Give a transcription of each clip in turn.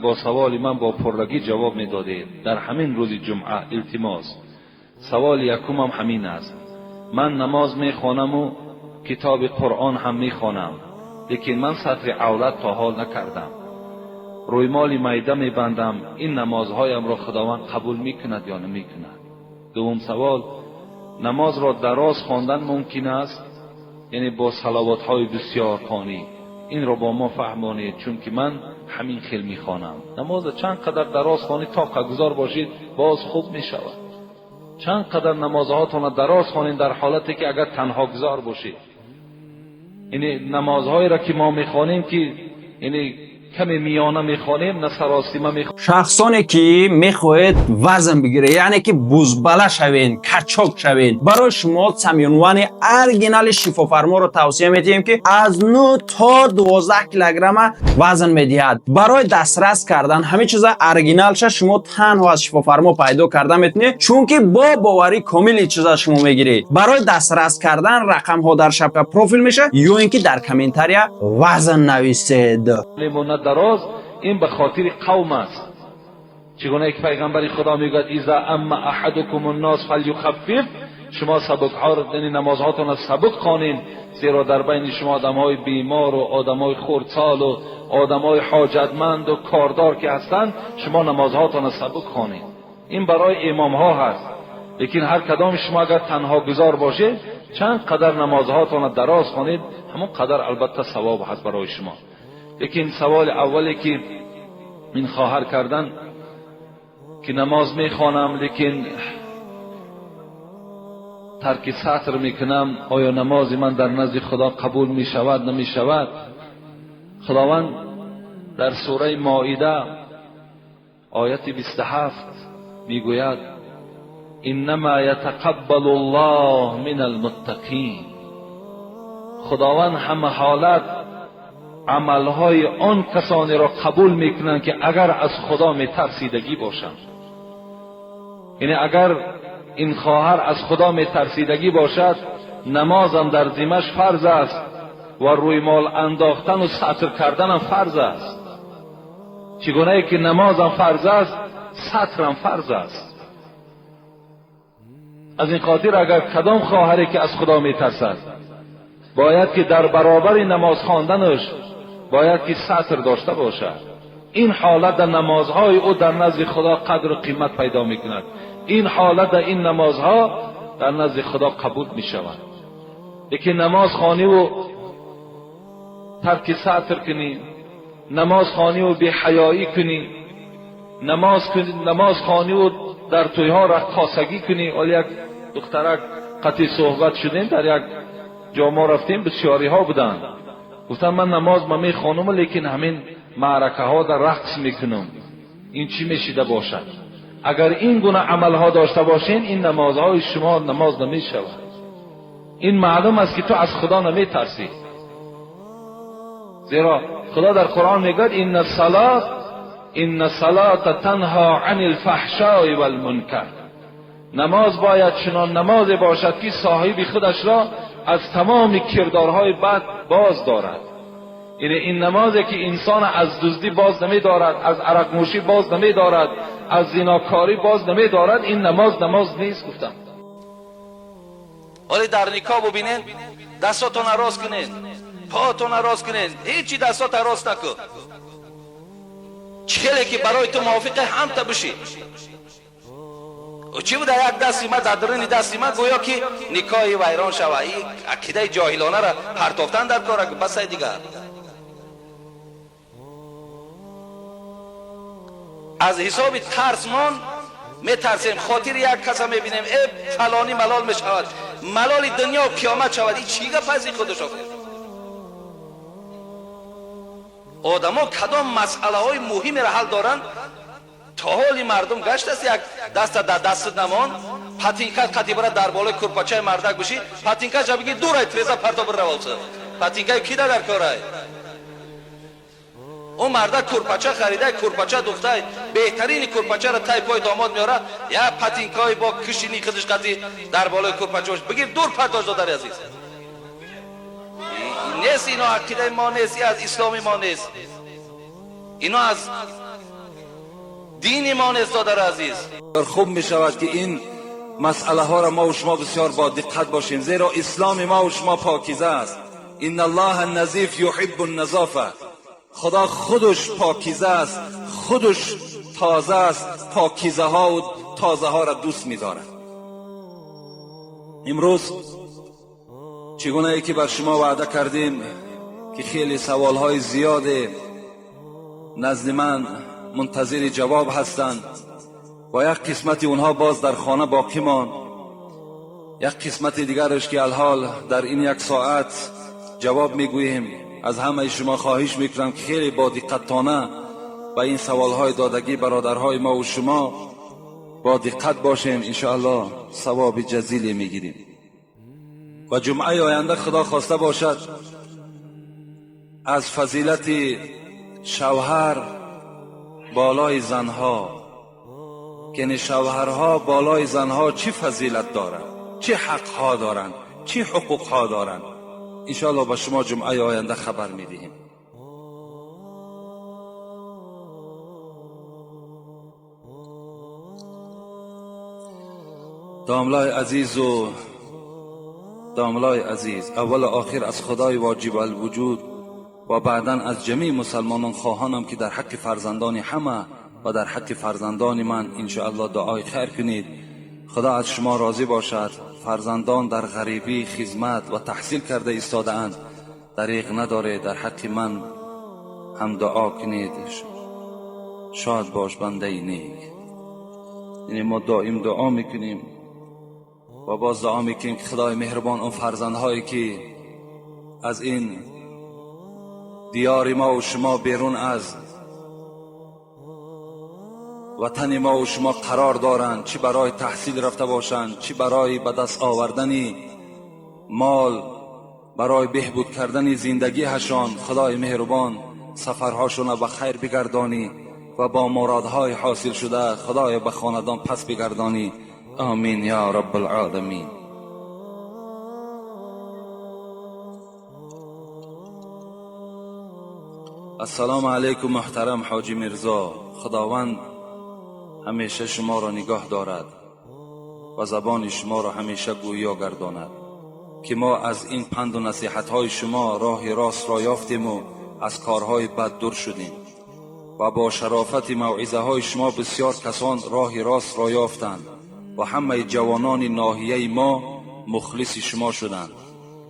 با سوال من با پررگی جواب میدادید. در همین روز جمعه التماس سوال یکم هم همین است. من نماز میخوانم و کتاب قرآن هم میخوانم، لیکن من سطر عورت تا حال نکردم. رویمال میده میبندم. این نمازهایم را خداوند قبول میکند یا نمیکند؟ دوم سوال، نماز را دراز خواندن ممکن است؟ یعنی با صلوات های بسیار خوانی. این را با ما فهمانید، چون که من همین خیل میخوانم. نماز چند قدر دراز خوانید تا قگزار باشید باز خوب میشود. چند قدر نمازهاتون دراز خوانید در حالتی که اگر تنها گزار باشید. یعنی نمازهایی را که ما میخوانیم که یعنی کمی میانه میخوانیم، نه سراسیمه میخوانیم. شخصانی که میخواهید وزن بگیره، یعنی که بزبله شوین، کچاک شوین، برای شما سمیونوان ارگینال شفافرما رو توصیه میدیم که از 9 تا 12 کیلوگرم وزن میدهد. برای دسترس کردن همه چیز ارگینال شما تنها از شفافرما پیدا کردن میتونید، چون که با باوری کامل این چیزا شما میگیرید. برای دسترس کردن رقم ها در شبکه پروفیل میشه یا اینکه در کامنتاریا وزن نویسید. دراز این به خاطر قوم است. چگونه که پیغمبر خدا میگوید اذا اما احدکم الناس فلیخفف، شما سبک ها رو، یعنی نمازهاتون را سبک خوانین، زیرا در بین شما آدمهای بیمار و آدمهای خردسال و آدمهای حاجتمند و کاردار که هستند، شما نمازهاتون را سبک خوانین. این برای امام ها هست. لیکن هر کدام شما اگر تنها گزار باشید، چند قدر نمازهاتون را دراز خوانید، همون قدر البته ثواب هست برای شما. لیکن سوال اولی که این خواهر کردن که نماز میخوانم لیکن ترک سطر میکنم، آیا نماز من در نزد خدا قبول میشود نمیشود؟ خداوند در سوره مائده آیت 27 میگوید انما یتقبل الله من المتقین. خداوند همه حالت عملهای آن کسانی را قبول میکنند که اگر از خدا میترسیدگی باشند. یعنی اگر این خواهر از خدا میترسیدگی باشد، نمازم در ذمه‌اش فرض است و رویمال انداختن و سطر کردن هم فرض است. چگونه که نمازم فرض است، سطرم فرض است. از این خاطر اگر کدام خواهری که از خدا میترسد، باید که در برابر نماز خواندنش باید که سطر داشته باشد. این حالت در نمازهای او در نزد خدا قدر و قیمت پیدا میکند. این حالت در این نمازها در نزد خدا قبول میشود. لیکن نماز خوانی و ترک سطر کنی، نماز خوانی و بی‌حیایی کنی، نماز خوانی و در تویها رقاصگی کنی. ولی یک دخترک قطعی صحبت شدیم، در یک جا ما رفتیم، بسیاری ها بودند، گفتم من نماز ما میخوانم لیکن همین معرکه ها در رقص میکنم. این چی میشیده باشد؟ اگر این گونه عمل ها داشته باشین، این نمازهای شما نماز نمیشود. این معلوم است که تو از خدا نمیترسی. زیرا خدا در قرآن میگوید ان الصلاة تنها عن الفحشاء والمنکر. نماز باید چنان نمازی باشد که صاحب خودش را از تمام کردارهای بد باز دارد. یعنی این نمازی که انسان از دزدی باز نمی دارد، از عرق نوشی باز نمی دارد، از زناکاری باز نمی دارد، این نماز نیست. گفتم ولی در نکاح ببینین، دستاتون راست کنین، پاتون راست کنین، هیچی دستات راست نکن. چهلی که برای تو موافق هم تا بشی. و چی بوده یک دستی ما دادرنی دستی ما گویا که نکاحی ویران شوه. این عقیده جاهلانه را پرتافتن در کاره که بس دیگر. از حساب ترسمان میترسیم، خاطر یک کس میبینیم ای فلانی ملال میشود، ملال دنیا و قیامت شود. این چی گپ از خودش آخر؟ آدما کدام مسئله های مهمی را حل دارن؟ تا حالی مردم گشت است یک دست در دست نمان، پاتینکا قدی برای در بالای کرپاچه مردک بشی، پاتینکا جا بگی دور ای تریزا پرتا بر روالسه. پاتینکا کی در کاره؟ اون مرده کرپاچه خریده، کرپاچه دخته، بهترین کرپاچه را تای پای داماد میاره، یا پاتینکای با کشینی خودش قدی در بالای کرپاچه باش بگیر دور پرتاش دادر عزیز. نیست اینا عقیده ما نیست، از اسلام ما نیست. اینا از دینمان است برادر عزیز. خوب می شود که این مسئله ها را ما و شما بسیار با دقت باشیم، زیرا اسلام ما و شما پاکیزه است. ان الله النظیف یحب النظافه. خدا خودش پاکیزه است، خودش تازه است، پاکیزه ها و تازه ها را دوست می دارد. امروز چگونه ای که بر شما وعده کردیم که خیلی سوال های زیاد نزد من منتظر جواب هستند و یک قسمت اونها باز در خانه باقی ماند، یک قسمت دیگرش که الحال در این یک ساعت جواب میگوییم. از همه شما خواهش میکنم که خیلی با دقتانه و این سوال های دادگی برادرهای ما و شما با دقت باشیم، انشاءالله ثواب جزیلی میگیریم. و جمعه آینده خدا خواسته باشد از فضیلت شوهر بالای زنها، که شوهرها بالای زنها چی فضیلت دارند، چه حقها دارند، چه حقوقها دارند، انشاءالله با شما جمعه آینده خبر میدهیم. داملای عزیز و داملای عزیز، اول و آخر از خدای واجب الوجود و بعدا از جمیع مسلمانان خواهانم که در حق فرزندان همه و در حق فرزندان من انشاءالله دعای خیر کنید. خدا از شما راضی باشد. فرزندان در غریبی خدمت و تحصیل کرده ایستاده اند، دریغ نداره، در حق من هم دعا کنید. شاد باش بنده نیک. یعنی ما دائم دعا میکنیم و باز دعا میکنیم که خدای مهربان اون فرزندهایی که از این دیار ما و شما بیرون از وطن ما و شما قرار دارند، چی برای تحصیل رفته باشند، چی برای به دست آوردن مال، برای بهبود کردن زندگی هشان، خدای مهربان سفرهاشون به خیر بگردانی و با مرادهای حاصل شده خدای به خاندان پس بگردانی. آمین یا رب العالمین. السلام علیکم محترم حاجی مرزا. خداوند همیشه شما را نگاه دارد و زبان شما را همیشه گویا گرداند که ما از این پند و نصیحت های شما راه راست را یافتیم و از کارهای بد دور شدیم و با شرافت موعظه های شما بسیار کسان راه راست را یافتند و همه جوانان ناحیه ما مخلص شما شدند.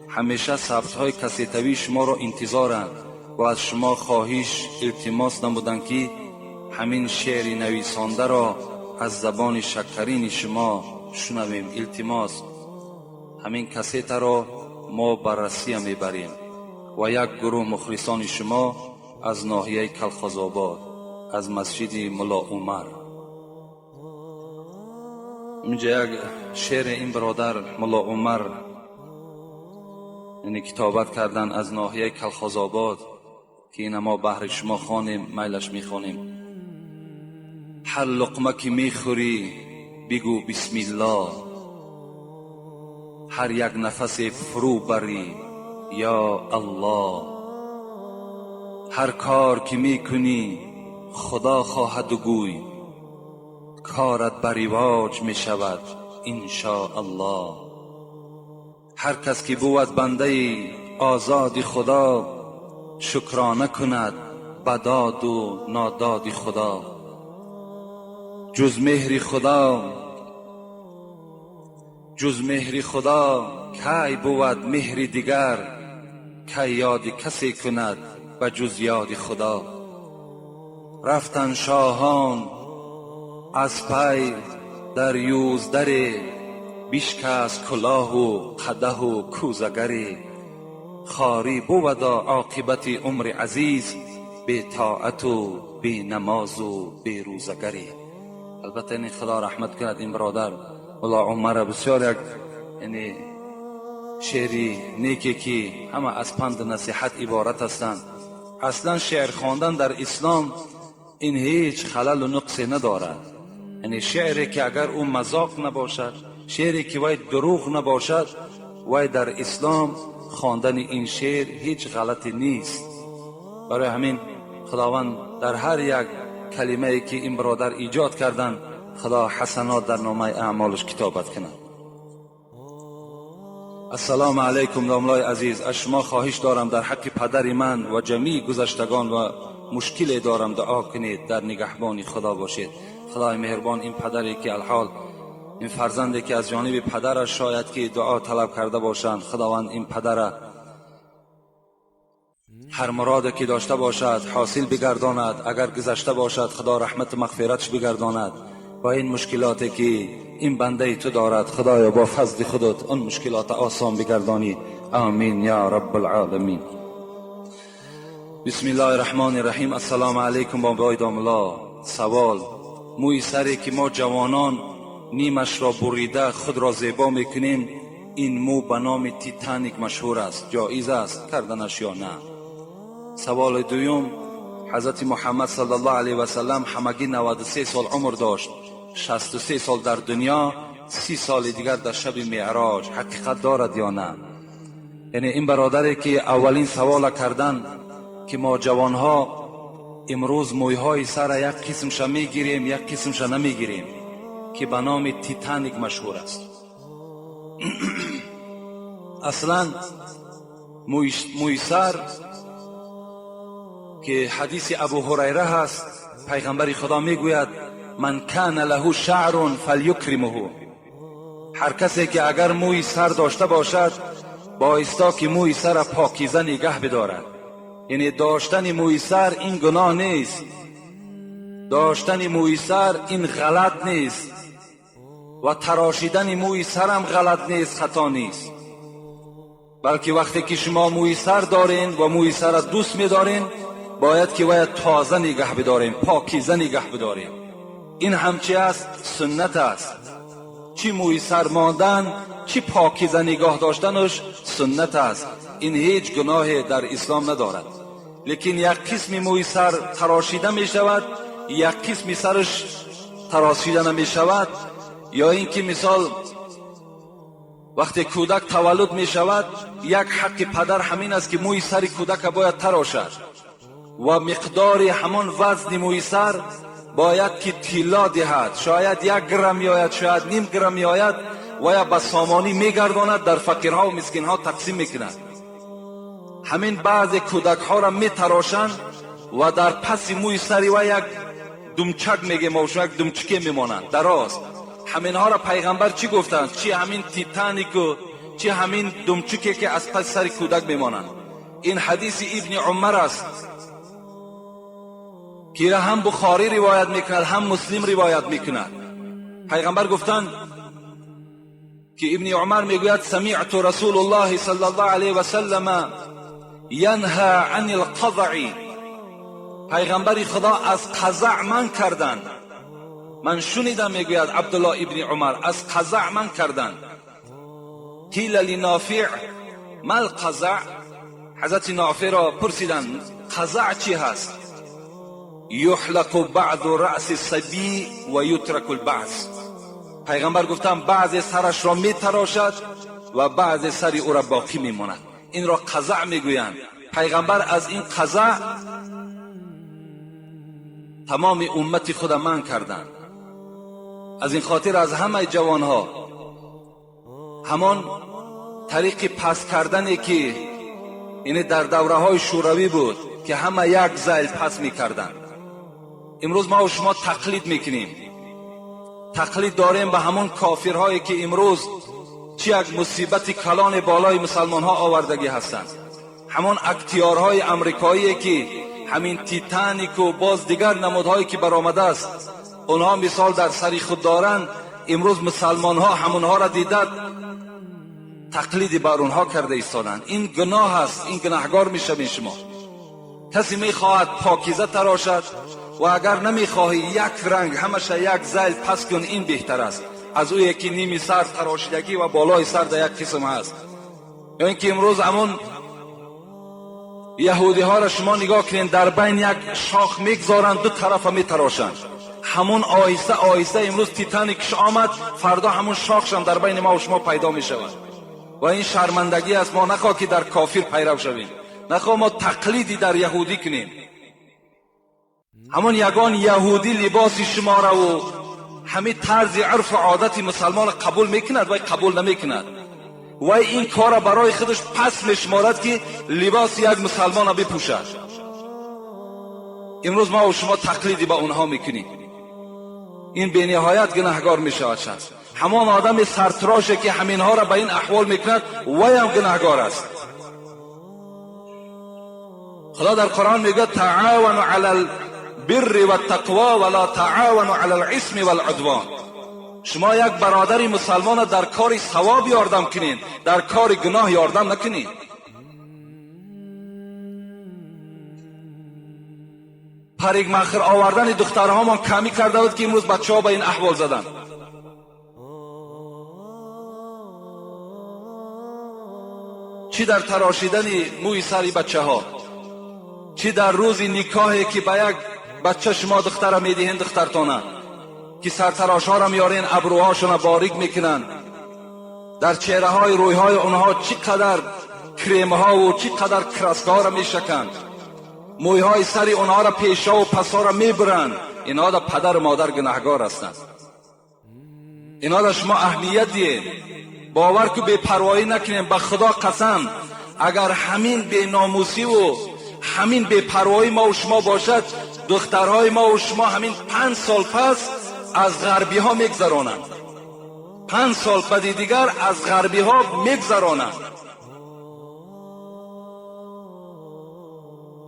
همیشه ثبت های کسیتوی شما را انتظارند و از شما خواهش التماس نمودند که همین شعر نویسنده را از زبان شکرین شما شنویم. التماس همین کسیت را ما بررسی میبریم و یک گروه مخلصان شما از ناحیه کلخازآباد از مسجد ملا عمر، اینجا یک شعر این برادر ملا عمر یعنی کتابت کردن از ناحیه کلخازآباد که این ما بهر شما خوانیم، میلش میخوانیم. هر لقمه که میخوری بگو بسم الله، هر یک نفس فرو بری یا الله، هر کار که میکنی خدا خواهد و گوی، کارت بر رواج میشود انشاءالله. هر کس که بود بنده آزاد خدا، شکرانه کند بداد و ناداد خدا. جز مهر خدا کی بود مهر دیگر، کی یاد کسی کند و جز یاد خدا. رفتن شاهان از پی در یوزدری، بشکست کلاه و قدح و کوزگری. خاری بودا عاقبت عمر عزیز، بی طاعت و بی نماز و بی روزگری. البته این خدا رحمت کرد این برادر ملا عمر، بسیار یک یعنی شعری نیکی که همه از پند نصیحت عبارت هستند. اصلا شعر خواندن در اسلام این هیچ خلل و نقصی ندارد. یعنی شعری که اگر اون مذاق نباشد، شعری که وای دروغ نباشد، وای در اسلام خواندن این شعر هیچ غلطی نیست. برای همین خداوند در هر یک کلمه‌ای که این برادر ایجاد کردن، خدا حسنات در نامه اعمالش کتابت کند. السلام علیکم داملای عزیز، از شما خواهش دارم در حق پدر من و جمیع گذشتگان و مشکل دارم دعا کنید، در نگهبانی خدا باشید. خدای مهربان این پدری که الحال این فرزندی که از جانب پدرش شاید که دعا طلب کرده باشند، خداوند این پدر هر مراد که داشته باشد حاصل بگرداند، اگر گذشته باشد خدا رحمت مغفرتش بگرداند و این مشکلاتی که این بنده تو دارد خدایا با فضل خودت اون مشکلات آسان بگردانی. آمین یا رب العالمین. بسم الله الرحمن الرحیم. السلام علیکم بابای داملا. سوال: موی سری که ما جوانان نیمش را بریده خود را زیبا میکنیم، این مو به نام تیتانیک مشهور است، جایز است کردنش یا نه؟ سوال دوم: حضرت محمد صلی الله علیه و سلم همگی 93 سال عمر داشت، 63 سال در دنیا، 30 سال دیگر در شب معراج، حقیقت دارد یا نه؟ یعنی این برادری که اولین سوال کردن که ما جوانها امروز مویهای سر یک قسمش میگیریم یک قسمش نمیگیریم که به نام تیتانیک مشهور است. اصلا موی سر که حدیث ابو هریره هست، پیغمبر خدا میگوید من کان له شعر فلیکرمه، هر کسی که اگر موی سر داشته باشد بایستا که موی سر پاکیزه نگه بدارد. یعنی داشتن موی سر این گناه نیست، داشتن موی سر این غلط نیست و تراشیدن موی سر هم غلط نیست، خطا نیست، بلکه وقتی که شما موی سر دارین و موی سر دوست می‌دارین باید که باید تازه نگه بدارین، پاکیزه نگه بدارین. این هم چی است؟ سنت است. چی موی سر ماندن چی پاکیزه نگاه داشتنش سنت است. این هیچ گناه در اسلام ندارد. لیکن یک قسم موی سر تراشیده می شود، یک قسم سرش تراشیده نمی شود، یا اینکه مثال وقتی کودک تولد می شود یک حق پدر همین است که موی سر کودک باید تراشد و مقدار همان وزن موی سر باید که طلا دهد، شاید 1 گرم یاید، شاید نیم گرم یاید و یا به سامانی میگرداند، در فقیرها و مسکینها تقسیم میکند. همین بعض کودک ها را میتراشند و در پس موی سری و یک دمچک میگه موشو، یک دمچکه میمانند دراز. همین ها را پیغمبر چی گفتند؟ چی همین تیتانیک و چی همین دمچکه که از پس سر کودک میمانند. این حدیث ابن عمر است که هم بخاری روایت میکند هم مسلم روایت میکند. پیغمبر گفتند که ابن عمر میگوید سمعت رسول الله صلی الله علیه و سلم ینهى عن القضع، پیغمبر خدا از قضع من کردند. من شنیدم میگوید عبدالله ابن عمر از قضع من کردند. قیل لنافع ما القضع، حضرت نافع را پرسیدند قضع چی هست؟ یحلق بعض رأس الصبی و یترک البعض، پیغمبر گفتم بعض سرش را می تراشد و بعض سری او را باقی می ماند. این را قضع می گویند. پیغمبر از این قضع تمام امت خود من کردند. از این خاطر از همه جوانها همان طریق پس کردنی که این در دوره های شوروی بود که همه یک زیل پس می کردند، امروز ما و شما تقلید میکنیم. تقلید داریم به همون کافرهایی که امروز چی یک مصیبت کلان بالای مسلمان ها آوردگی هستند. همون اکتیارهای امریکایی که همین تیتانیک و باز دیگر نمودهایی که برآمده است اونها مثال در سری خود دارند. امروز مسلمان ها همونها را دیدند تقلید بر اونها کرده ایستادند. این گناه است، این گناهگار میشوید شما. کسی میخواهد پاکیزه تراشد و اگر نمیخواهی یک رنگ همشه یک زیل پس کن، این بهتر است از او یکی نیمی سر تراشیدگی و بالای سر در یک قسم هست. یا اینکه امروز همون یهودی ها را شما نگاه کنین، در بین یک شاخ میگذارند دو طرف میتراشند. همون آیسته آیسته امروز تیتانیکش آمد، فردا همون شاخش هم در بین ما و شما پیدا میشود و این شرمندگی است. ما نخواه که در کافر پیرو شویم، نخواه ما تقلیدی در یهودی کنیم. همون یگان یهودی لباس شما را و همین طرز عرف و عادت مسلمان قبول میکند و قبول نمیکند و این کار را برای خودش پس میشمارد که لباس یک مسلمان را بپوشد. امروز ما و شما تقلیدی با اونها میکنیم. این به نهایت گناهکار میشود. همان آدم سرتراشه که همینها را به این احوال میکند وی هم گناهکار است. خدا در قرآن میگه تعاونوا علی البر والتقوى ولا تعاونوا علی الاثم والعدوان. شما یک برادری مسلمان در کار ثواب یاردم کنین، در کار گناه یاردم نکنین. پریگ مخر آوردن دخترها ما کمی کرده بود که امروز بچه ها به این احوال زدن. چی در تراشیدن موی سری بچه ها، چی در روز نکاحی که به یک بچه شما دختر میدهین دخترتانه که سرتراش ها را میارین ابروهاشون باریک میکنن، در چهره های روی های اونها چقدر کریم ها و چقدر کرسکه ها را میشکن، موی های سری اونها را پیشا و پسا را میبرن. اینا دا پدر و مادر گناهکار هستند. اینا دا شما اهمیت دیه. باور که بے پروایی نکنیم. به خدا قسم اگر همین بے ناموسی و همین بے پروایی ما و شما باشد، دخترهای ما و شما همین 5 سال پس از غربی ها میگذرانند. 5 سال بعد دیگر از غربی ها میگذرانند.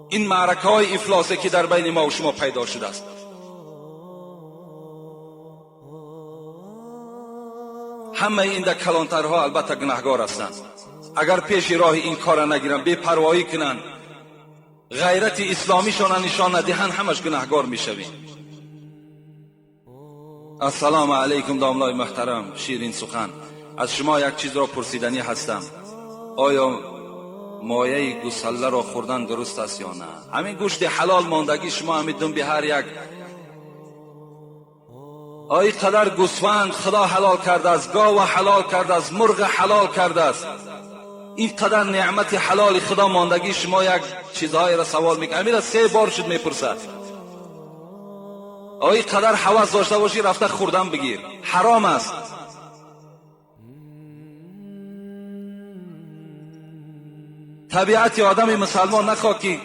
این معرکه های افلاسی که در بین ما و شما پیدا شده است. همه این در کلانترها البته گناهکار هستند. اگر پیش راه این کار نگیرن، بے پروایی کنن، غیرت اسلامیشان نشان ندهن، همش گناهکار میشویم. السلام علیکم داملای محترم. شیرین سخن از شما یک چیز را پرسیدنی هستم. آیا مایه گوساله را خوردن درست است یا نه؟ همین گوشت حلال ماندگی شما همیدون به هر یک آی قدر گوسفند خدا حلال کرده است، گاو حلال کرده است، مرغ حلال کرده است. این قدر نعمت حلال خدا ماندگی شما یک چیزهای را سوال میکنید. همین 3 بار شد میپرسد. آی قدر هوس داشته باشی رفته خوردن بگیر، حرام است. طبیعت آدم مسلمان نخواه که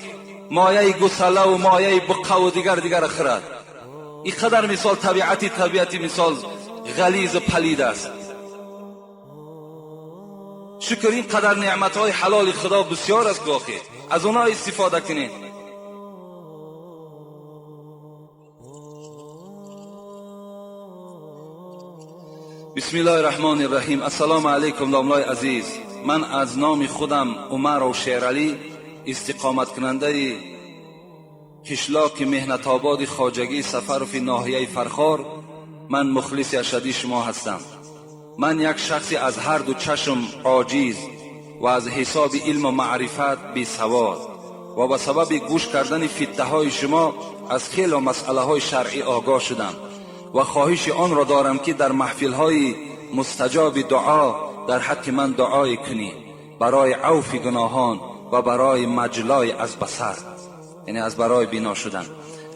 مایه گوساله و مایه بقه و دیگر خورد. این قدر مثال طبیعت مثال غلیظ و پلید است. شکر این قدر نعمتهای حلال خدا بسیار است گاهی از اونها استفاده کنید. بسم الله الرحمن الرحیم. السلام علیکم داملای عزیز. من از نام خودم عمر و شیرعلی، استقامت کننده کشلاک مهنت آباد خواجگی سفرف ناحیه فرخار، من مخلص اشدی شما هستم. من یک شخصی از هر دو چشم عاجز و از حساب علم و معرفت بی سواد و به سبب گوش کردن فتنه های شما از خیلی مسئله های شرعی آگاه شدم و خواهش آن را دارم که در محفل های مستجاب دعا در حق من دعای کنی برای عفو گناهان و برای مجلای از بصر، یعنی از برای بینا شدن.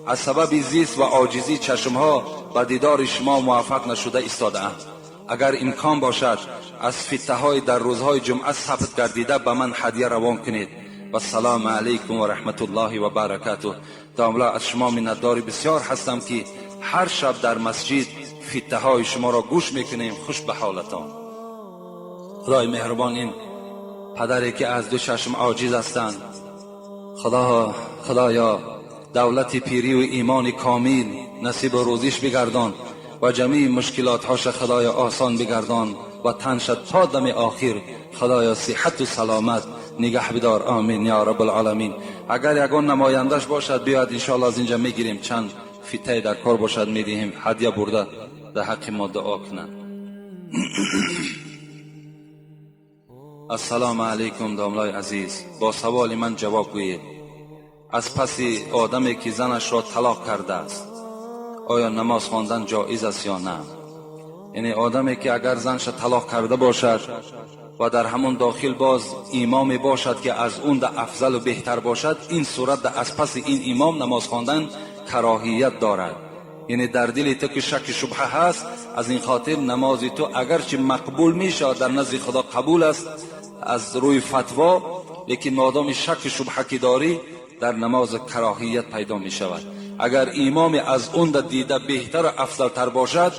از سبب زیست و عاجزی چشمها به دیدار شما موفق نشده ایستاده‌ام. اگر امکان باشد از فتنه های در روزهای جمعه ثبت گردیده به من هدیه روان کنید. و السلام علیکم و رحمت الله و برکاته. داملا از شما منتدار بسیار هستم که هر شب در مسجد فتنه های شما را گوش میکنیم. خوش به حالتان. خدای مهربان این پدری که از دو چشم عاجز هستند، خدایا دولت پیری و ایمان کامل نصیب روزیش بگردان و جمعی مشکلات هاش خدایا آسان بگردان و تنشد تا دم آخر. خدایا صحت و سلامت نگه بدار. آمین یا رب العالمین. اگر یگان نمایندش باشد بیاد انشاءالله از اینجا میگیریم. چند فتنه در کار باشد میدهیم هدیه برده در حق ما دعا کنن. السلام علیکم داملای عزیز. با سوال من جواب گویید. از پس آدمی که زنش را طلاق کرده است آیا نماز خواندن جایز است یا نه؟ یعنی آدمی که اگر زنش طلاق کرده باشد و در همون داخل باز امامی باشد که از اون در افضل و بهتر باشد، این صورت در از پس این امام نماز خواندن کراهیت دارد. یعنی در دل تو که شک شبهه هست، از این خاطر نماز تو اگرچه مقبول میشه در نزد خدا قبول است از روی فتوا، لیکن مادام شک شبهه که داری در نماز کراهیت پیدا می شود. اگر امام از اون دیده بهتر و افضل تر باشد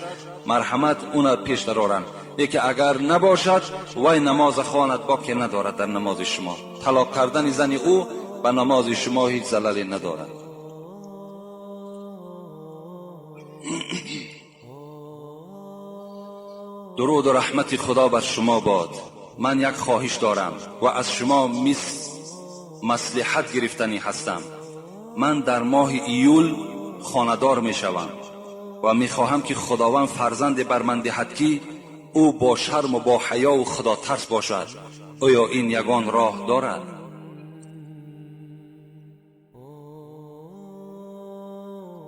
مرحمت اون پیش دارند، لیکن اگر نباشد وای نماز خواند باقی ندارد. در نماز شما طلاق کردن زن او به نماز شما هیچ ضرری ندارد. درود و رحمت خدا بر شما باد. من یک خواهش دارم و از شما مصلحت گرفتنی هستم. من در ماه ایول خانه‌دار می شوم و می خواهم که خداوند فرزند بر من دهد که او با شرم و با حیا و خدا ترس باشد. آیا این یگان راه دارد؟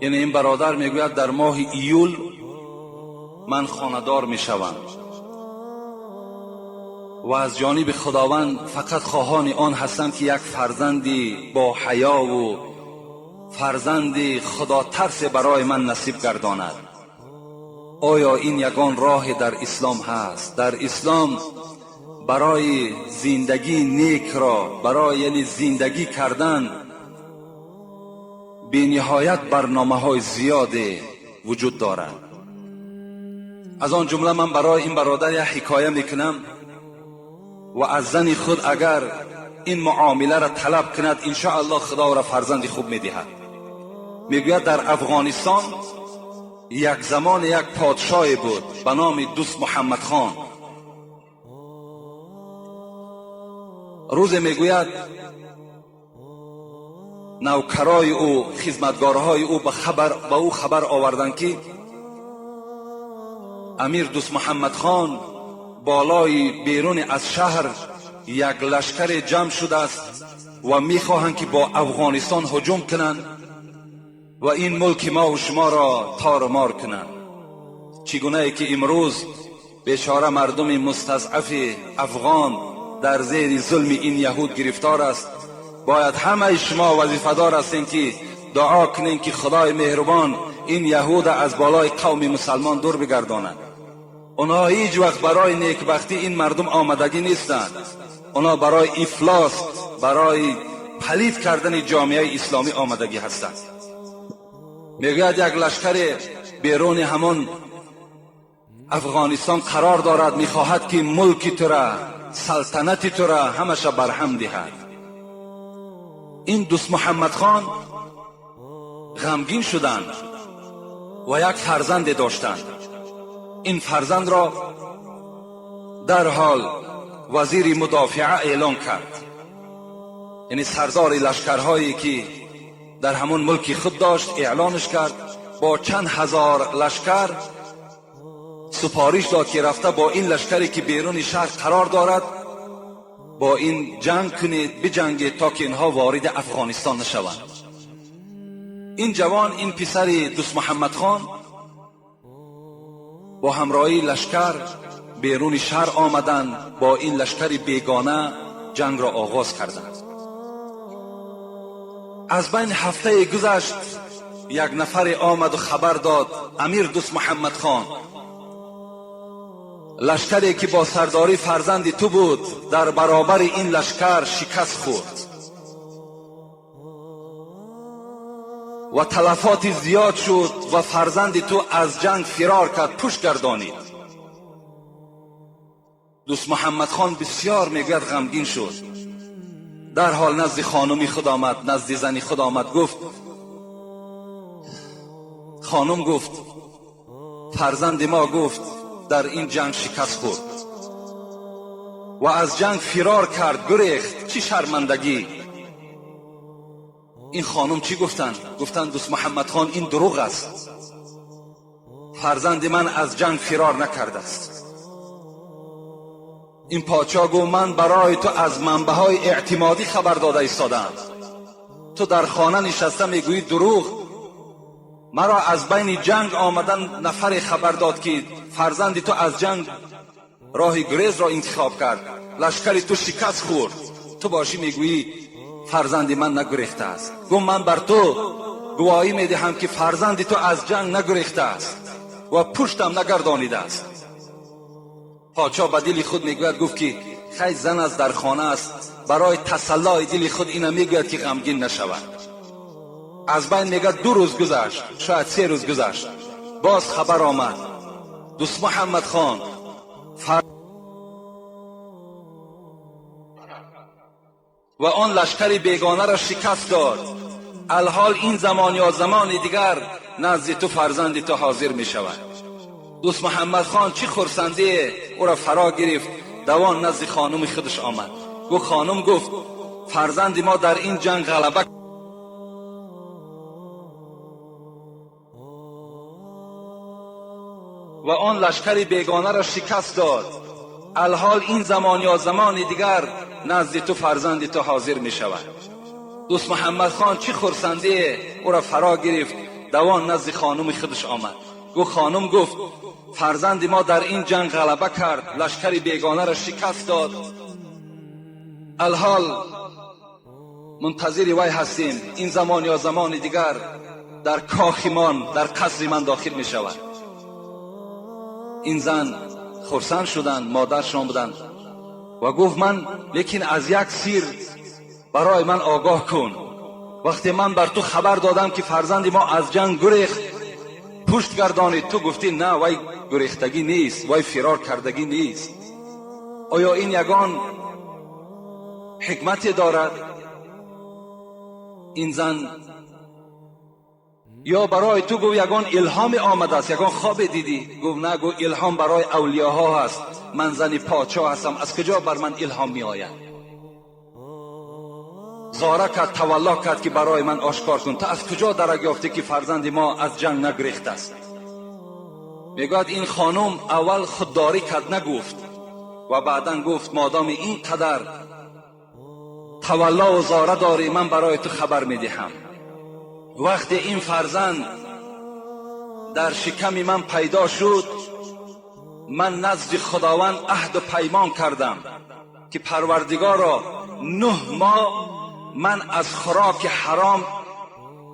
یعنی این برادر می گوید در ماه ایول من خانه‌دار می شوم و از جانب خداوند فقط خواهان آن هستم که یک فرزندی با حیا و فرزندی خدا ترس برای من نصیب گرداند. آیا این یگان راه در اسلام هست؟ در اسلام برای زندگی نیک را، برای یعنی زندگی کردن بی نهایت برنامه های زیاده وجود دارد. از آن جمله من برای این برادر یک حکایه میکنم و از زن خود اگر این معامله را طلب کند انشاءالله خدا او را فرزندی خوب میدهد. میگوید در افغانستان یک زمان یک پادشاهی بود به نام دوست محمد خان. روز میگوید نوکرای او، خدمتگارهای او به او خبر آوردند که امیر دوست محمد خان بالای بیرون از شهر یک لشکر جمع شده است و میخواهند که با افغانستان هجوم کنند و این ملک ما و شما را تار و مار کنند. چگونه ای که امروز بیچاره مردم مستضعف افغان در زیر ظلم این یهود گرفتار است، باید همه شما وظیفه‌دار هستین که دعا کنین که خدای مهربان این یهود از بالای قوم مسلمان دور بگرداند. اونا هیچ وقت برای نیکبختی این مردم آمدگی نیستند. اونا برای افلاس، برای پلید کردن جامعه اسلامی آمدگی هستند. میگوید یک لشکر بیرون همان افغانستان قرار دارد، میخواهد که ملک تو را، سلطنت تو را همش برهم دهد. این دوست محمد خان غمگین شدند و یک فرزند داشتند. این فرزند را در حال وزیر مدافعه اعلان کرد، یعنی سردار لشکرهایی که در همون ملک خود داشت اعلانش کرد. با چند هزار لشکر سپارش داد که رفته با این لشکری که بیرون شهر قرار دارد با این جنگ کنید، بجنگید تا که اینها وارد افغانستان نشوند. این جوان، این پسر دوست محمد خان با همراهی لشکر بیرون شهر آمدند، با این لشکر بیگانه جنگ را آغاز کردند. از بین هفته گذشت یک نفر آمد و خبر داد امیر دوست محمد خان لشکری که با سرداری فرزند تو بود در برابر این لشکر شکست خورد و تلفات زیاد شد و فرزند تو از جنگ فرار کرد، پشت گردانید. دوست محمد خان بسیار میگوید غمگین شد. در حال نزد خانمی خود آمد، نزد زنی خود آمد، گفت خانم گفت فرزند ما گفت در این جنگ شکست خورد و از جنگ فرار کرد، گریخت. چی شرمندگی! این خانم چی گفتند؟ گفتند دوست محمد خان این دروغ است، فرزند من از جنگ فرار نکرده است. این پادشاه گفت من برای تو از منبع‌های اعتمادی خبر داده ایستادم، تو در خانه نشسته میگویی دروغ. مرا از بین جنگ آمدن نفر خبر داد که فرزند تو از جنگ راه گریز را انتخاب کرد، لشکر تو شکست خورد، تو باشی میگویی فرزند من نگریخته است. گفت من بر تو گواهی میدهم که فرزند تو از جنگ نگریخته است و پشتم نگردانیده است. پادشاه به دل خود میگوید گفت که خیلی زن از در خانه است، برای تسلای دل خود اینا میگوید که غمگین نشود. از بین میگه 2 روز گذشت، شاید 3 روز گذشت، باز خبر آمد دوست محمد خان و آن لشکر بیگانه را شکست داد. الحال این زمان یا زمان دیگر نزد تو فرزند تو حاضر می شود. دوست محمد خان چه خرسندی او را فرا گرفت، دوان نزد خانم خودش آمد. گفت خانم گفت فرزند ما در این جنگ غلبه و آن لشکر بیگانه را شکست داد. الحال این زمان یا زمان دیگر نزد تو فرزند تو حاضر می شود. دوست محمد خان چه خرسندی او را فرا گرفت، دوان نزد خانم خودش آمد. گفت خانم گفت فرزند ما در این جنگ غلبه کرد، لشکر بیگانه را شکست داد. الحال منتظر وی هستیم، این زمان یا زمان دیگر در کاخ من، در قصر من داخل می شود. این زن خرسند شدند، مادرشان بودند و گفت من لیکن از یک سیر برای من آگاه کن. وقتی من بر تو خبر دادم که فرزند ما از جنگ گریخت، پشت گردانید، تو گفتی نه وی گریختگی نیست، وی فرار کردگی نیست. آیا این یگان حکمتی دارد؟ این زن یا برای تو گفت یگان الهام آمده است، یگان خواب دیدی؟ گفت نه، گفت الهام برای اولیاها هست، من زن پادشاه هستم، از کجا بر من الهام می آید؟ زاره کرد، تولا کرد که برای من آشکار کن، تا از کجا درک یافته که فرزند ما از جنگ نگریخته است؟ میگوید این خانم اول خودداری کرد، نگفت و بعدا گفت مادام این قدر تولا و زاره داری، من برای تو خبر میدهم. وقتی این فرزند در شکم من پیدا شد، من نزد خداوند عهد و پیمان کردم که پروردگارا 9 ماه من از خوراک حرام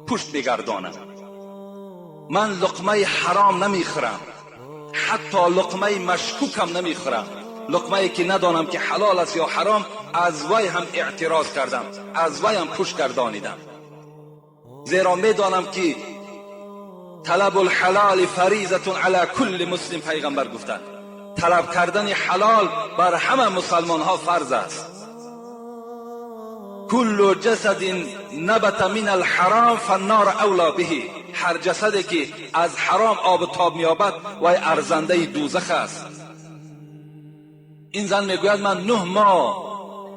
پشت بگردانم. من لقمه حرام نمیخورم، حتی لقمه مشکوکم نمیخورم. لقمه که ندانم که حلال است یا حرام، از وی هم اعتراض کردم، از وی هم پشت گردانیدم. زیرا میدانم که طلب الحلال فریضه علی کل مسلم، پیغمبر گفتند طلب کردن حلال بر همه مسلمان ها فرض است. کل جسد نبت من الحرام فالنار اولا به، هر جسدی که از حرام آب و تاب مییابد وی ارزنده دوزخ است. این زن میگوید من 9 ماه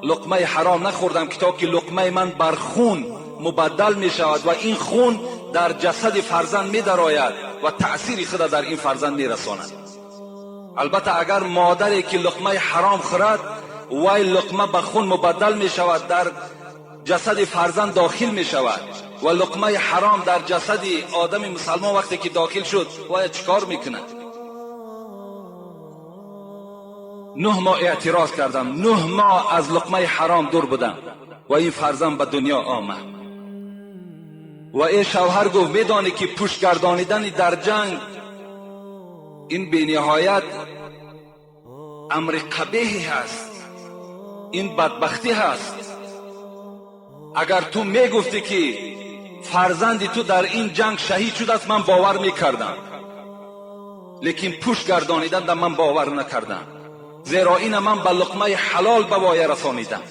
لقمه حرام نخوردم که تا که لقمه من بر خون مبدل می شود و این خون در جسد فرزند می درآید و تأثیر خود در این فرزند می رساند. البته اگر مادری که لقمه حرام خورد، وی لقمه به خون مبدل می شود، در جسد فرزند داخل می شود و لقمه حرام در جسد آدم مسلمان وقتی که داخل شد، وی چیکار میکند؟ 9 ماه اعتراض کردم، 9 ماه از لقمه حرام دور بودم و این فرزند به دنیا آمد. و این شوهر گفت میدانی که پشت گردانیدن در جنگ این بی نهایت امر قبیح هست، این بدبختی هست. اگر تو میگفتی که فرزند تو در این جنگ شهید شده است، من باور میکردم، لیکن پشت گردانیدن من باور نکردم، زیرا این من به لقمه حلال به وای رسانیدم.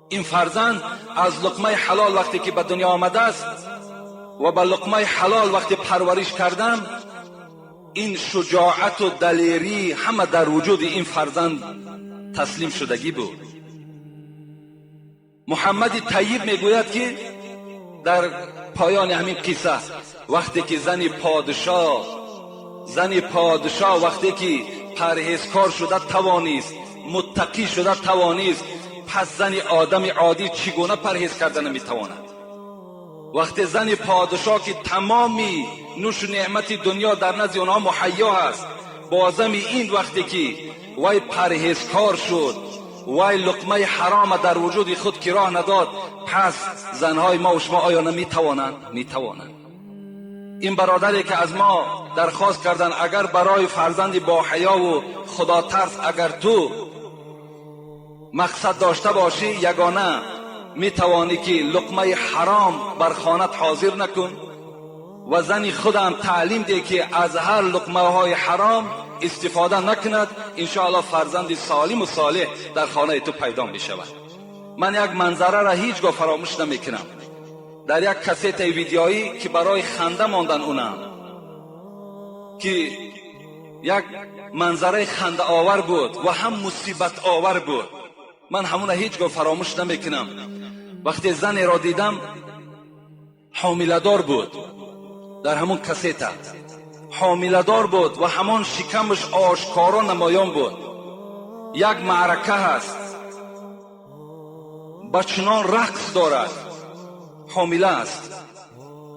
این فرزند از لقمه حلال وقتی که به دنیا آمده است و به لقمه حلال وقتی پرورش کردم، این شجاعت و دلیری همه در وجود این فرزند تسلیم شدگی بود. محمد طیب میگوید که در پایان همین قصه، وقتی که زن پادشاه وقتی که پرهیزکار شده توانیست، متقی شده توانیست، پس زن آدم عادی چگونه پرهیز کردن نمیتواند؟ وقتی زن پادشاه که تمامی نوش و نعمت دنیا در نزد آنها مهیا است، بازم این وقتی که وی پرهیزکار شد، وی لقمه حرام در وجود خود کراه نداد، هست زنهای ما و شما آیا نمیتوانند؟ میتوانند. این برادری که از ما درخواست کردن اگر برای فرزند با حیا و خدا ترس اگر تو مقصد داشته باشی یگانه میتوانی که لقمه حرام بر خانت حاضر نکن و زنی خودم تعلیم ده که از هر لقمه های حرام استفاده نکند، انشاءالله فرزند سالم و صالح در خانه تو پیدا می شود. من یک منظره را هیچگاه فراموش نمیکنم. در یک کست ویدیویی که برای خنده ماندن اونم که یک منظره خنده آور بود و هم مصیبت آور بود، من همون هیچگاه فراموش نمیکنم. وقتی زنی را دیدم حامله‌دار بود، در همون کسیت حامله‌دار بود و همان شکمش آشکارا نمایان بود. یک معرکه هست، بچنان رقص دارد، حامله است،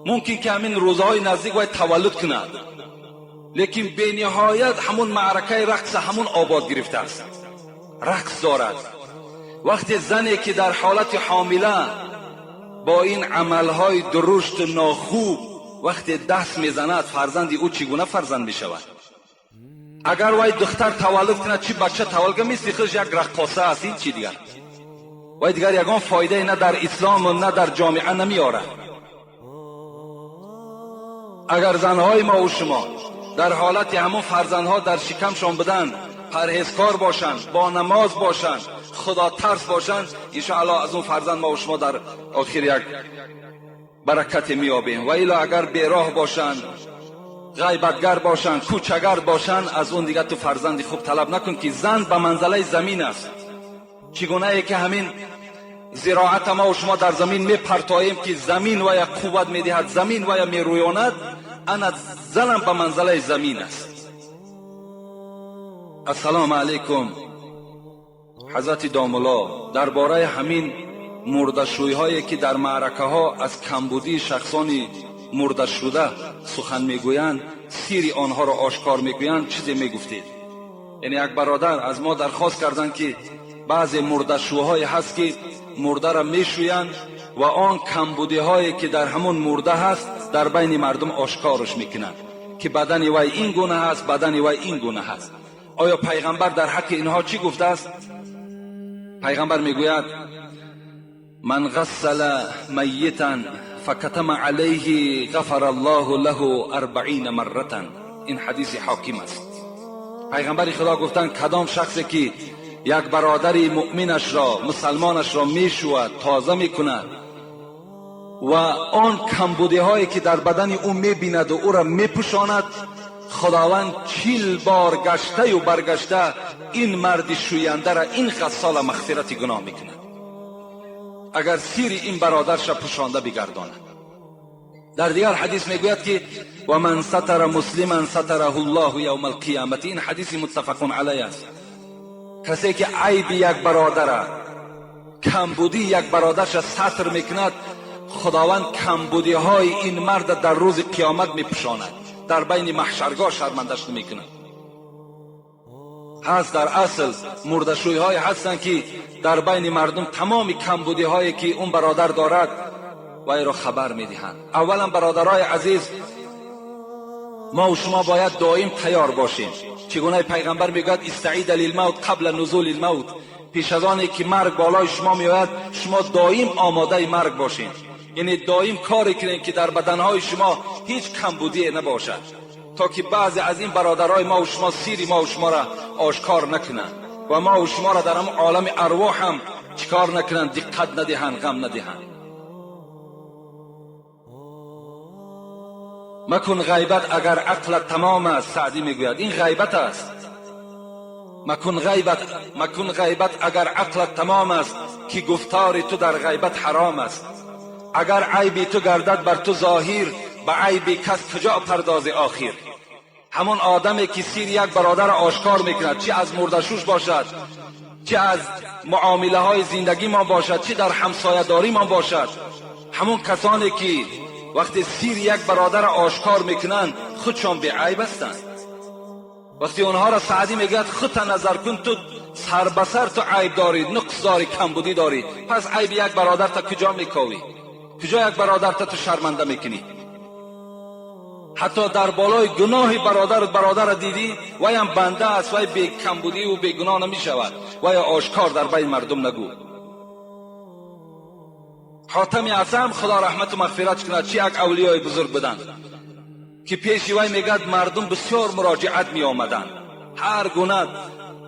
ممکن که همین روزهای نزدیک باید تولد کند، لیکن به نهایت همون معرکه رقص همون آباد گرفته است، رقص دارد. وقتی زنی که در حالت حامله با این عملهای درشت ناخوب وقتی دست میزند، فرزند او چگونه فرزند میشود؟ اگر وای دختر تولد کند چی بچه تولد میسی خودش یک رقاصه است، این چی دیگر؟ وای دیگر یگان فایده نه در اسلام و نه در جامعه نمیاره. اگر زنهای ما و شما در حالت همون فرزندها در شکمشان بدن پرهیزکار باشند، با نماز باشند، خدا ترس باشند، انشاءالله از اون فرزند ما و شما در آخر یک برکت میابیم. و الا اگر بیراه باشند، غیبتگر باشند، کوچگر باشند، از اون دیگر تو فرزندی خوب طلب نکن که زن به منزله زمین است. چگونه ای که همین زراعت ما و شما در زمین میپرتاییم که زمین و یا قوت میدهد، زمین و یا میرویاند، انا زنم به منزله زمین است. السلام علیکم حضرت دامولا، درباره همین مرده‌شویی هایی که در معرکه ها از کمبودی شخصان مرده شده سخن میگویند، سیری آنها را آشکار میگویند، چیزی میگفتید؟ یعنی یک برادر از ما درخواست کردند که بعضی مرده‌شویی هست که مرده را میشویند و آن کمبودی هایی که در همون مرده هست در بین مردم آشکارش میکنند که بدن وی این گونه هست، بدن وی این گونه هست. آیا پیغمبر در حق اینها چی گفته است؟ پیغمبر میگوید من غسل میتا فکتم علیه غفر الله له 40 مرة. این حدیث حاکم است. پیغمبر خدا گفتند کدام شخصی که یک برادری مؤمنش را، مسلمانش را میشود، تازه میکند و آن کمبودی هایی که در بدن او میبیند و او را میپوشاند، خداوند 40 بار گشته و برگشته این مرد شوینده را، این غسال مغفرت گناه میکند اگر سیر این برادرش پوشانده بگرداند. در دیگر حدیث میگوید که و من ستر مسلما ستره الله یوم القیامت. این حدیث متفق علیه است. کسی که عیب یک برادر، کمبودی یک برادرش ستر میکند، خداوند کمبودی های این مرد در روز قیامت میپوشاند، در بین محشرگاه شرمندش نمیکند. هست در اصل مرده‌شویی های هستند که در بین مردم تمام کمبودی هایی که اون برادر دارد و ای را خبر میدهند. اولا برادرای عزیز، ما و شما باید دائم تیار باشیم. چگونه پیغمبر میگوید استعید للموت قبل نزول الموت، پیش از آنی که مرگ بالای شما میآید شما دائم آماده مرگ باشین. یعنی دائم کاری کنین که در بدنهای شما هیچ کمبودی نباشد، تا که بعضی از این برادرای ما و شما سیری ما و شما را آشکار نکنند و ما و شما را در هم عالم ارواح هم چکار نکنند، دقت ندهند، غم ندهند. مکن غیبت اگر عقلت تمام است. سعدی میگوید این غیبت است. مکن غیبت اگر عقلت تمام است که گفتار تو در غیبت حرام است. اگر عیبی تو گردد بر تو ظاهر، به عیبی کس کجا پرداز آخر. همون آدمی که سیر یک برادر آشکار میکند، چه از مرده‌شوش باشد، چه از معامله های زندگی ما باشد، چه در همسایه‌داری ما باشد، همون کسانی که وقتی سیر یک برادر آشکار میکنند خودشان به عیب هستند. وقتی اونها را سعدی میگوید خودت نظر کن، تو سر به سر تو عیب داری، نقص داری، کمبودی داری، پس عیب یک برادر تا کجا میکاوی؟ کجا یک برادر تا تو شرمنده میکنی؟ حتی در بالای گناه برادر دیدی وی هم بنده است، وی بی کمبودی و بی گناه نمی شود، وی آشکار در بین مردم نگو. حاتم اعصم خدا رحمت و مغفرت کند، چی یک اولیای بزرگ بودند که پیش وی میگد مردم بسیار مراجعت می آمدند، هر گونه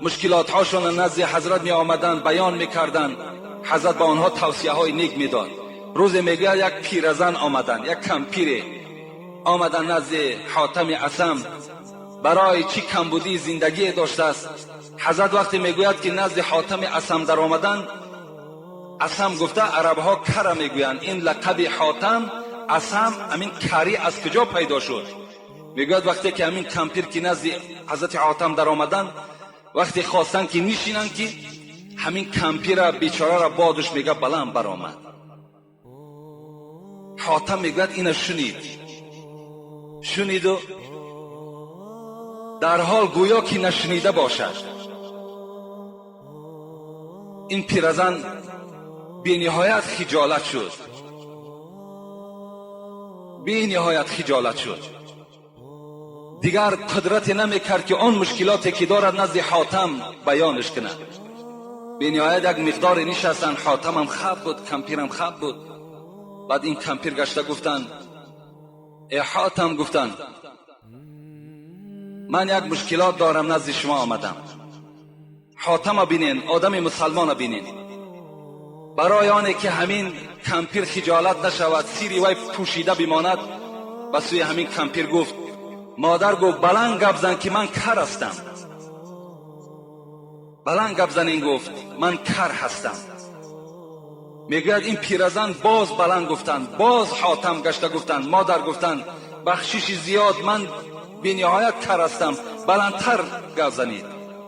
مشکلات هاشون نزد حضرت می آمدند، بیان میکردند، حضرت با آنها توصیه های نیک میداد. روز میگه یک پیرزن آمدند، یک کمپیر آمدن نزد حاتم اعصم، برای چی کمبودی زندگی داشته است. حضرت وقتی میگوید که نزد حاتم اعصم در آمدن، اعصم گفته عرب ها کر میگویند، این لقب حاتم اعصم امین کری از کجا پیدا شد؟ میگوید وقتی که امین کمپیر که نزد حضرت حاتم در آمدن، وقتی خواستن که میشینن که همین کمپیر بیچاره را بادش میگه بلند برآمد. حاتم میگوید اینا شنید و در حال گویا که نشنیده باشد. این پیرزن بی نهایت خجالت شد، دیگر قدرت نمیکرد که آن مشکلاتی که دارد نزد حاتم بیانش کند. بی نهایت یک مقدار نشستن، حاتم هم خب بود، کمپیر هم خب بود. بعد این کمپیر گشته گفتن ای حاتم، گفتن من یک مشکلات دارم نزد شما آمدم. حاتم بینین، آدم مسلمان بینین، برای آنه که همین کمپیر خجالت نشود، سیری وی پوشیده بماند، به سوی همین کمپیر گفت، مادر گفت بلند گپ زن که من کر هستم. بلند گپ زن گفت من کر هستم. میگوید این پیرزن باز بلند گفتند، باز حاتم گشته گفتند، مادر گفتند بخشش زیاد، من بی نهایت کر هستم، بلندتر گپ زنید.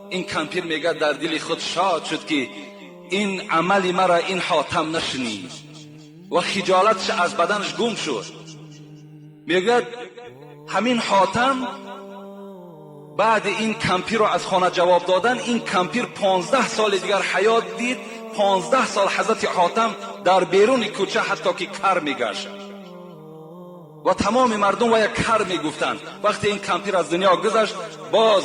این کمپیر میگه در دل خود شاد شد که این عمل مرا این حاتم نشنید و خجالتش از بدنش گم شد. میگه همین حاتم بعد این کمپیر رو از خانه جواب دادن، این کمپیر 15 سال دیگر حیات دید. 15 سال حضرت حاتم در بیرون کوچه حتی که کر میگشت و تمام مردم و یک کر میگفتند. وقتی این کمپیر از دنیا گذشت، باز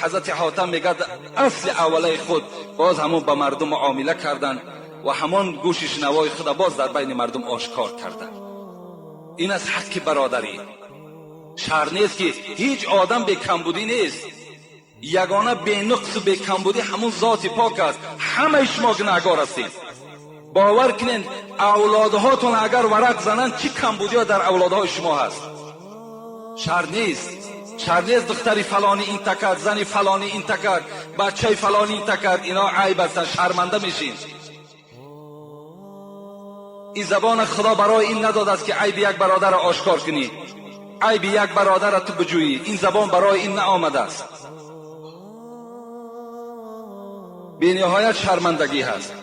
حضرت حاتم میگه اصل اوله خود باز همون به مردم معامله کردند و همان گوش شنوای خود باز در بین مردم آشکار کردند. این از حق برادری. شرط نیست که هیچ آدم به کمبودی نیست، یگانه به نقص و به کمبودی همون ذات پاک است. همه شما گناهکار هستید. باور کنین اولادهاتون اگر ورق زنن چی کمبودی ها در اولادهای شما هست. شرط نیست دختری فلانی این تکرد، زنی فلانی این تکرد، بچه فلانی این تکرد، اینا عیب هستن، شرمنده میشین. این زبان خدا برای این نداده است که عیب یک برادر آشکار کنی، عیب یک برادر تو بجویی. این زبان برای این نآمده است. بی نهایت شرمندگی هست.